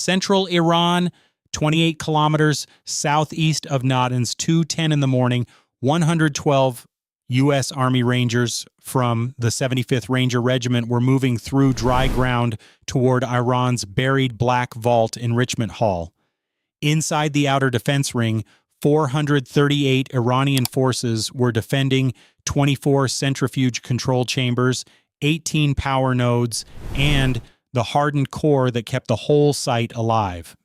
central Iran, 28 kilometers southeast of Natanz, 2:10 in the morning. 112 U.S. Army Rangers from the 75th Ranger Regiment were moving through dry ground toward Iran's buried Black Vault Enrichment Hall. Inside the outer defense ring, 438 Iranian forces were defending 24 centrifuge control chambers, 18 power nodes, and the hardened core that kept the whole site alive.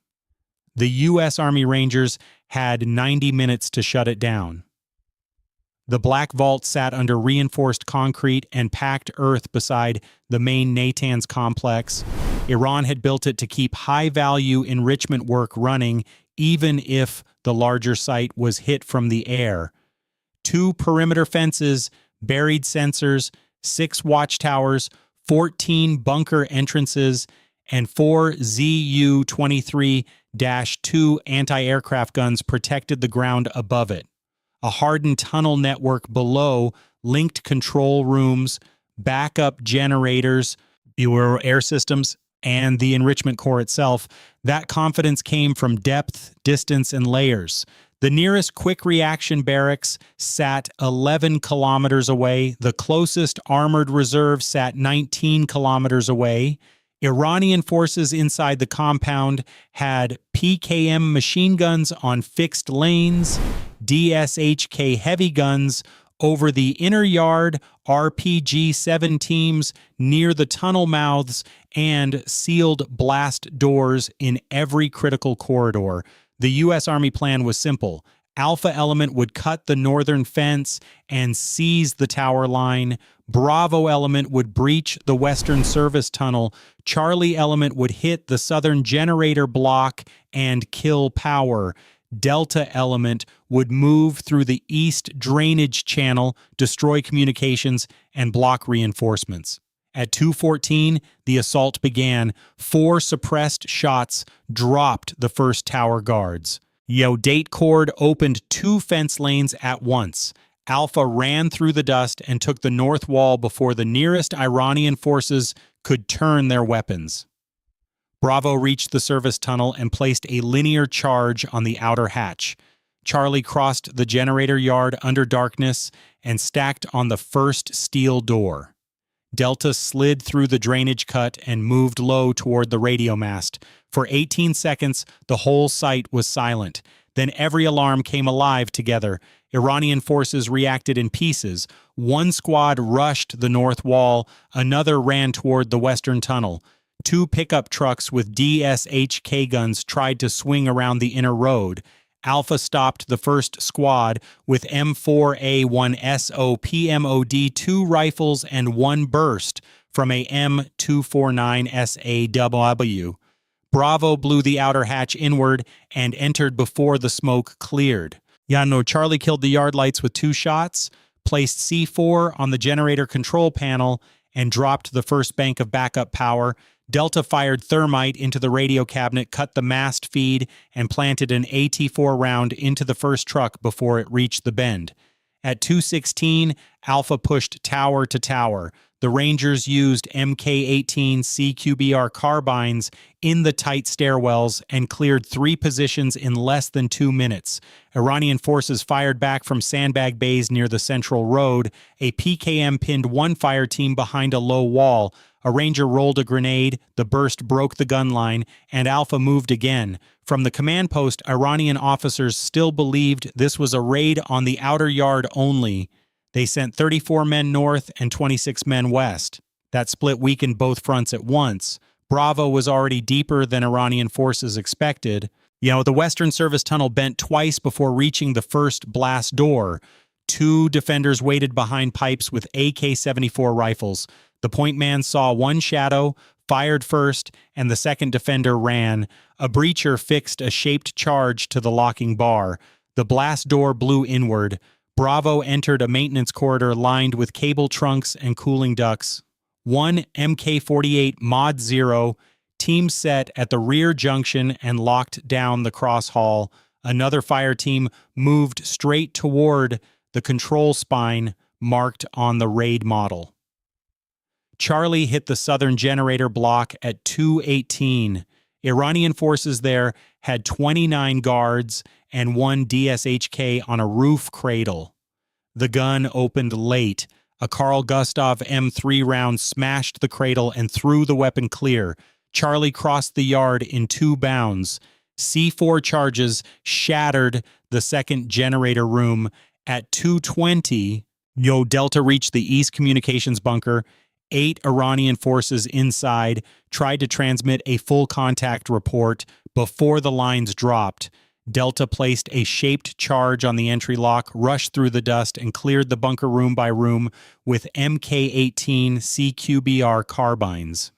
The U.S. Army Rangers had 90 minutes to shut it down. The Black Vault sat under reinforced concrete and packed earth beside the main Natanz complex. Iran had built it to keep high-value enrichment work running, even if the larger site was hit from the air. 2 perimeter fences, buried sensors, 6 watchtowers, 14 bunker entrances, and 4 Zu-23-2 anti-aircraft guns protected the ground above it. A hardened tunnel network below linked control rooms, backup generators, air systems, and the enrichment core itself. That confidence came from depth, distance, and layers. The nearest quick reaction barracks sat 11 kilometers away. The closest armored reserve sat 19 kilometers away. Iranian forces inside the compound had PKM machine guns on fixed lanes, DSHK heavy guns over the inner yard, RPG-7 teams near the tunnel mouths, and sealed blast doors in every critical corridor. The U.S. Army plan was simple. Alpha element would cut the northern fence and seize the tower line. Bravo element would breach the western service tunnel. Charlie element would hit the southern generator block and kill power. Delta element would move through the east drainage channel, destroy communications, and block reinforcements. At 2:14, the assault began. 4 suppressed shots dropped the first tower guards. Date Cord opened 2 fence lanes at once. Alpha ran through the dust and took the north wall before the nearest Iranian forces could turn their weapons. Bravo reached the service tunnel and placed a linear charge on the outer hatch. Charlie crossed the generator yard under darkness and stacked on the first steel door. Delta slid through the drainage cut and moved low toward the radio mast. For 18 seconds, the whole site was silent. Then every alarm came alive together. Iranian forces reacted in pieces. 1 squad rushed the north wall, another ran toward the western tunnel. 2 pickup trucks with DSHK guns tried to swing around the inner road. Alpha stopped the first squad with M4A1SO PMOD 2 rifles and 1 burst from a M249 SAW. Bravo blew the outer hatch inward and entered before the smoke cleared. Charlie killed the yard lights with 2 shots, placed C4 on the generator control panel, and dropped the first bank of backup power. Delta fired thermite into the radio cabinet, cut the mast feed, and planted an AT-4 round into the first truck before it reached the bend. At 2:16, Alpha pushed tower to tower. The Rangers used MK-18 CQBR carbines in the tight stairwells and cleared 3 positions in less than 2 minutes. Iranian forces fired back from sandbag bays near the central road. A PKM pinned 1 fire team behind a low wall. A Ranger rolled a grenade, the burst broke the gun line, and Alpha moved again. From the command post, Iranian officers still believed this was a raid on the outer yard only. They sent 34 men north and 26 men west. That split weakened both fronts at once. Bravo was already deeper than Iranian forces expected. The western service tunnel bent twice before reaching the first blast door. 2 defenders waited behind pipes with AK-74 rifles. The point man saw 1 shadow, fired first, and the second defender ran. A breacher fixed a shaped charge to the locking bar. The blast door blew inward. Bravo entered a maintenance corridor lined with cable trunks and cooling ducts. 1 MK-48 Mod 0, team set at the rear junction and locked down the cross hall. Another fire team moved straight toward the control spine marked on the raid model. Charlie hit the southern generator block at 2:18. Iranian forces there had 29 guards and 1 DSHK on a roof cradle. The gun opened late. A Carl Gustav M3 round smashed the cradle and threw the weapon clear. Charlie crossed the yard in 2 bounds. C4 charges shattered the second generator room. At 2:20, Delta reached the East Communications bunker. 8 Iranian forces inside tried to transmit a full contact report before the lines dropped. Delta placed a shaped charge on the entry lock, rushed through the dust, and cleared the bunker room by room with Mk-18 CQBR carbines.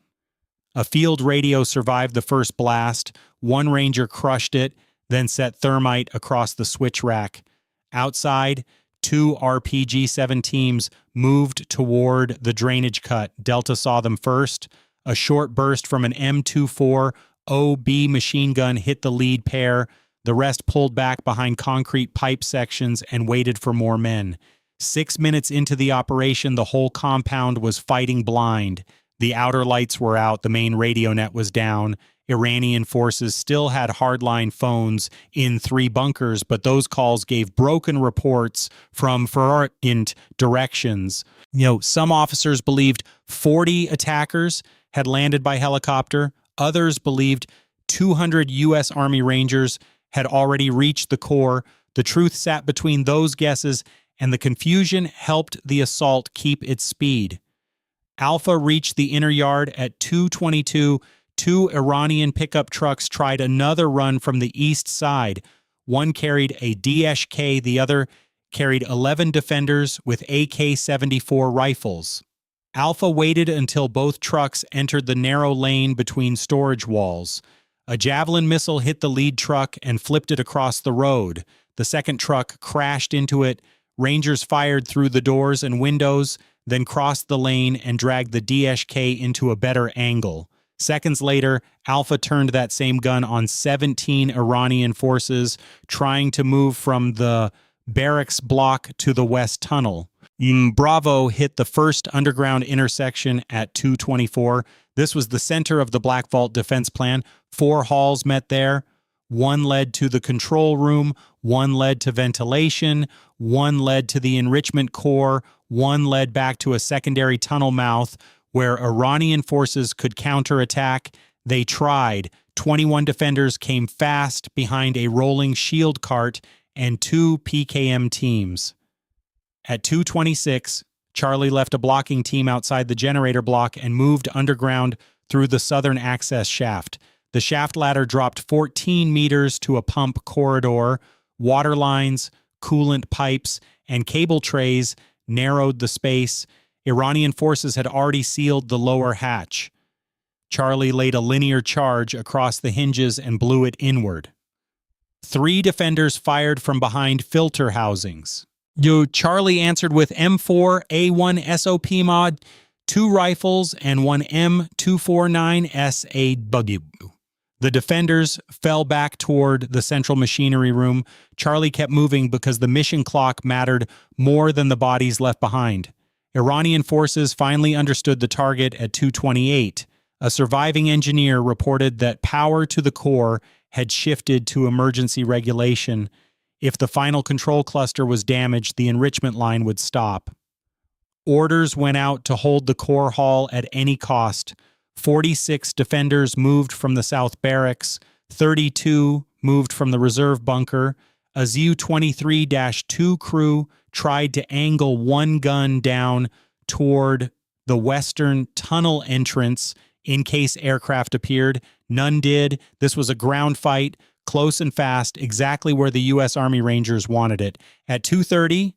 A field radio survived the first blast. 1 Ranger crushed it, then set thermite across the switch rack. Outside, 2 RPG-7 teams moved toward the drainage cut. Delta saw them first. A short burst from an M24 OB machine gun hit the lead pair. The rest pulled back behind concrete pipe sections and waited for more men. 6 minutes into the operation, the whole compound was fighting blind. The outer lights were out, the main radio net was down. Iranian forces still had hardline phones in 3 bunkers, but those calls gave broken reports from different directions. Some officers believed 40 attackers had landed by helicopter. Others believed 200 U.S. Army Rangers had already reached the core. The truth sat between those guesses, and the confusion helped the assault keep its speed. Alpha reached the inner yard at 2:22. 2 Iranian pickup trucks tried another run from the east side. One carried a DSHK, the other carried 11 defenders with AK-74 rifles. Alpha waited until both trucks entered the narrow lane between storage walls. A Javelin missile hit the lead truck and flipped it across the road. The second truck crashed into it. Rangers fired through the doors and windows, then crossed the lane and dragged the DSHK into a better angle. Seconds later, Alpha turned that same gun on 17 Iranian forces trying to move from the barracks block to the west tunnel. Bravo hit the first underground intersection at 2:24. This was the center of the Black Vault defense plan. 4 halls met there. 1 led to the control room, 1 led to ventilation, 1 led to the enrichment core, 1 led back to a secondary tunnel mouth where Iranian forces could counterattack. They tried. 21 defenders came fast behind a rolling shield cart and 2 PKM teams. At 2:26, Charlie left a blocking team outside the generator block and moved underground through the southern access shaft. The shaft ladder dropped 14 meters to a pump corridor. Water lines, coolant pipes, and cable trays narrowed the space. Iranian forces had already sealed the lower hatch. Charlie laid a linear charge across the hinges and blew it inward. 3 defenders fired from behind filter housings. Charlie answered with M4 A1 SOP mod, 2 rifles, and 1 M249 SAW. The defenders fell back toward the central machinery room. Charlie kept moving because the mission clock mattered more than the bodies left behind. Iranian forces finally understood the target at 2:28. A surviving engineer reported that power to the core had shifted to emergency regulation. If the final control cluster was damaged, the enrichment line would stop. Orders went out to hold the core hall at any cost. 46 defenders moved from the south barracks. 32 moved from the reserve bunker. A ZU-23-2 crew tried to angle 1 gun down toward the western tunnel entrance in case aircraft appeared. None did. This was a ground fight, close and fast, exactly where the U.S. Army Rangers wanted it. At 2:30,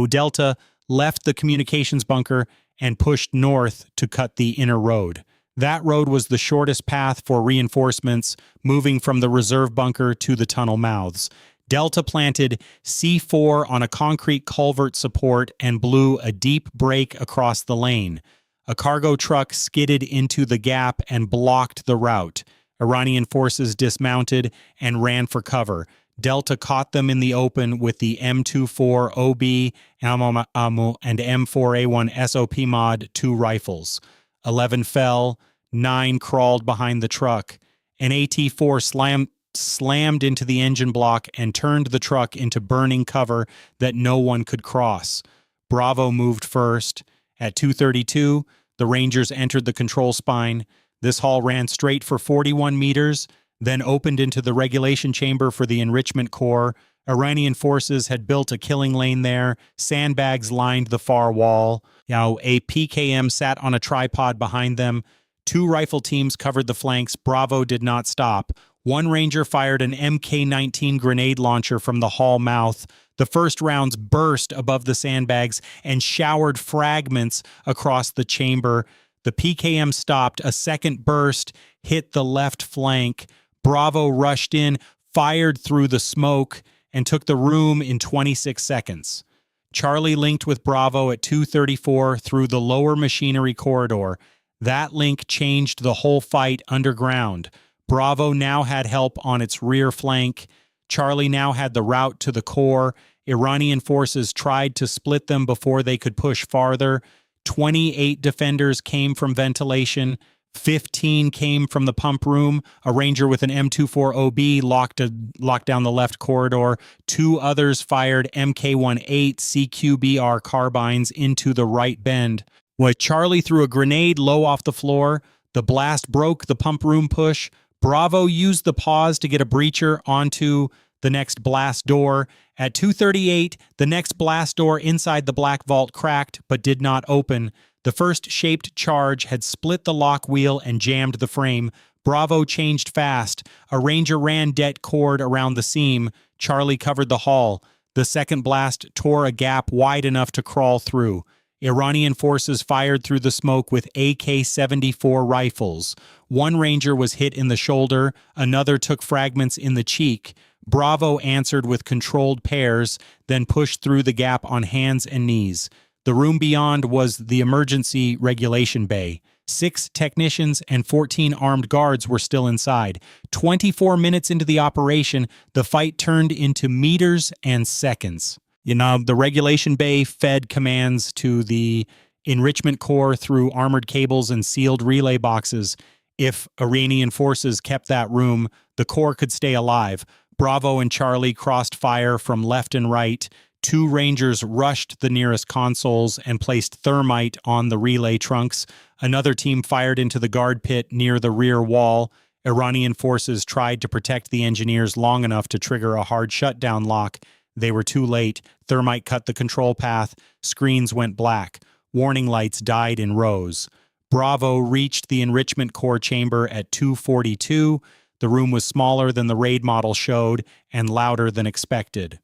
Delta left the communications bunker and pushed north to cut the inner road. That road was the shortest path for reinforcements moving from the reserve bunker to the tunnel mouths. Delta planted C4 on a concrete culvert support and blew a deep break across the lane. A cargo truck skidded into the gap and blocked the route. Iranian forces dismounted and ran for cover. Delta caught them in the open with the M24 OB and M4A1 SOP mod 2 rifles. 11 fell, 9 crawled behind the truck. An AT-4 slammed into the engine block and turned the truck into burning cover that no one could cross. Bravo moved first. At 2:32, the Rangers entered the control spine. This haul ran straight for 41 meters, then opened into the regulation chamber for the enrichment core. Iranian forces had built a killing lane there. Sandbags lined the far wall. A PKM sat on a tripod behind them. 2 rifle teams covered the flanks. Bravo did not stop. One Ranger fired an MK-19 grenade launcher from the hall mouth. The first rounds burst above the sandbags and showered fragments across the chamber. The PKM stopped. A second burst hit the left flank. Bravo rushed in, fired through the smoke, and took the room in 26 seconds. Charlie linked with Bravo at 2:34 through the lower machinery corridor. That link changed the whole fight underground. Bravo now had help on its rear flank. Charlie now had the route to the core. Iranian forces tried to split them before they could push farther. 28 defenders came from ventilation. 15 came from the pump room. A Ranger with an M24OB locked down the left corridor. 2 others fired MK18 CQBR carbines into the right bend. When Charlie threw a grenade low off the floor, the blast broke the pump room push. Bravo used the pause to get a breacher onto the next blast door. At 2:38, the next blast door inside the black vault cracked but did not open. The first shaped charge had split the lock wheel and jammed the frame. Bravo changed fast. A Ranger ran det cord around the seam. Charlie covered the hall. The second blast tore a gap wide enough to crawl through. Iranian forces fired through the smoke with AK-74 rifles. One Ranger was hit in the shoulder. Another took fragments in the cheek. Bravo answered with controlled pairs, then pushed through the gap on hands and knees. The room beyond was the emergency regulation bay. 6 technicians and 14 armed guards were still inside. 24 minutes into the operation, the fight turned into meters and seconds. The regulation bay fed commands to the enrichment core through armored cables and sealed relay boxes. If Iranian forces kept that room, the core could stay alive. Bravo and Charlie crossed fire from left and right. 2 Rangers rushed the nearest consoles and placed thermite on the relay trunks. Another team fired into the guard pit near the rear wall. Iranian forces tried to protect the engineers long enough to trigger a hard shutdown lock. They were too late. Thermite cut the control path. Screens went black. Warning lights died in rows. Bravo reached the enrichment core chamber at 2:42. The room was smaller than the raid model showed and louder than expected.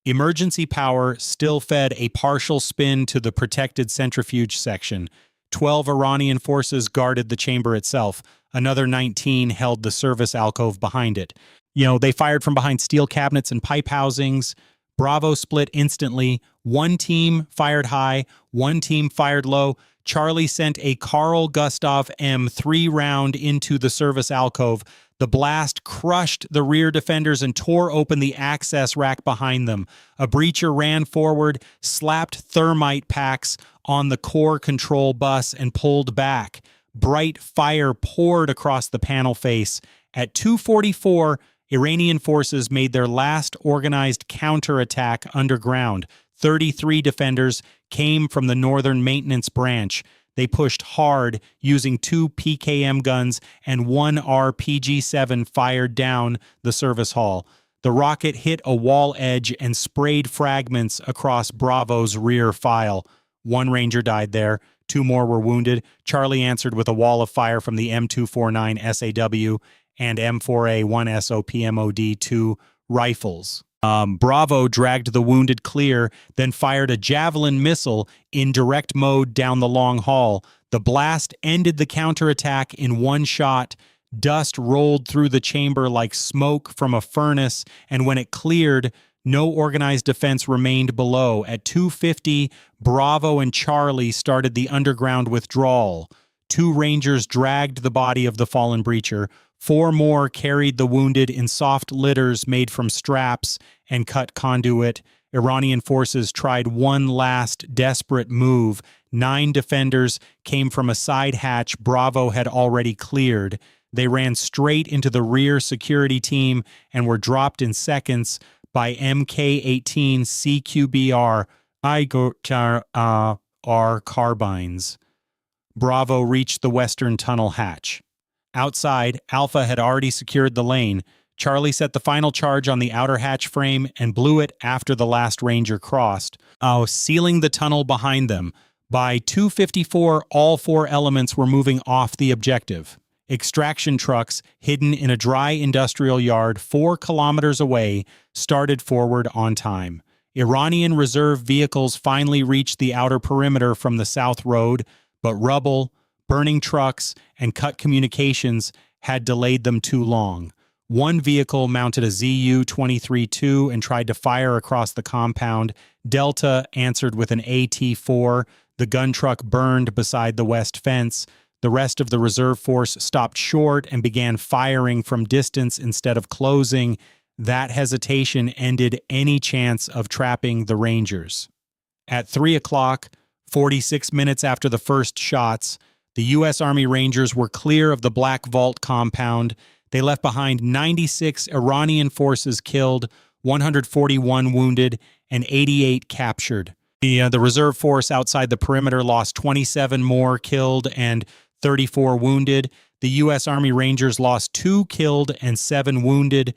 Emergency power still fed a partial spin to the protected centrifuge section. 12 Iranian forces guarded the chamber itself. Another 19 held the service alcove behind it. They fired from behind steel cabinets and pipe housings. Bravo split instantly. One team fired high, one team fired low. Charlie sent a Carl Gustav M3 round into the service alcove. The blast crushed the rear defenders and tore open the access rack behind them. A breacher ran forward, slapped thermite packs on the core control bus, and pulled back. Bright fire poured across the panel face. At 2:44, Iranian forces made their last organized counterattack underground. 33 defenders came from the northern maintenance branch. They pushed hard, using 2 PKM guns and 1 RPG-7 fired down the service hall. The rocket hit a wall edge and sprayed fragments across Bravo's rear file. 1 Ranger died there. 2 more were wounded. Charlie answered with a wall of fire from the M249 SAW and M4A1 SOPMOD-2 rifles. Bravo dragged the wounded clear, then fired a Javelin missile in direct mode down the long hall. The blast ended the counterattack in one shot. Dust rolled through the chamber like smoke from a furnace, and when it cleared, no organized defense remained below. At 2:50, Bravo and Charlie started the underground withdrawal. 2 Rangers dragged the body of the fallen breacher. 4 more carried the wounded in soft litters made from straps and cut conduit. Iranian forces tried one last desperate move. 9 defenders came from a side hatch Bravo had already cleared. They ran straight into the rear security team and were dropped in seconds by Mk-18 CQBR IGOR carbines. Bravo reached the western tunnel hatch. Outside, Alpha had already secured the lane. Charlie set the final charge on the outer hatch frame and blew it after the last Ranger crossed, sealing the tunnel behind them. By 2:54, all 4 elements were moving off the objective. Extraction trucks, hidden in a dry industrial yard 4 kilometers away, started forward on time. Iranian reserve vehicles finally reached the outer perimeter from the south road, but rubble, burning trucks, and cut communications had delayed them too long. One vehicle mounted a ZU-23-2 and tried to fire across the compound. Delta answered with an AT-4. The gun truck burned beside the west fence. The rest of the reserve force stopped short and began firing from distance instead of closing. That hesitation ended any chance of trapping the Rangers. At 3 o'clock, 46 minutes after the first shots, the U.S. Army Rangers were clear of the Black Vault compound. They left behind 96 Iranian forces killed, 141 wounded, and 88 captured. The reserve force outside the perimeter lost 27 more killed and 34 wounded. The U.S. Army Rangers lost 2 killed and 7 wounded.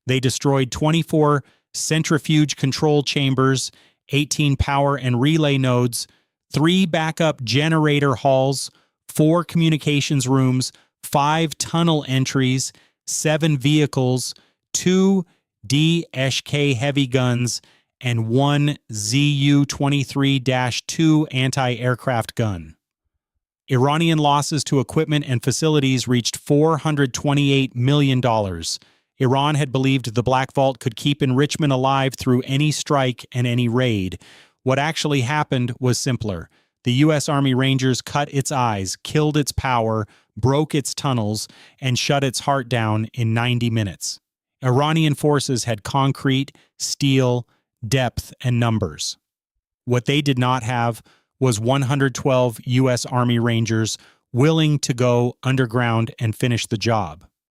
They destroyed 24 centrifuge control chambers, 18 power and relay nodes, 3 backup generator halls, 4 communications rooms, 5 tunnel entries, 7 vehicles, 2 DSK heavy guns, and 1 ZU-23-2 anti-aircraft gun. Iranian losses to equipment and facilities reached $428 million. Iran had believed the Black Vault could keep Enrichment alive through any strike and any raid. What actually happened was simpler. The U.S. Army Rangers cut its eyes, killed its power, broke its tunnels, and shut its heart down in 90 minutes. Iranian forces had concrete, steel, depth, and numbers. What they did not have was 112 U.S. Army Rangers willing to go underground and finish the job.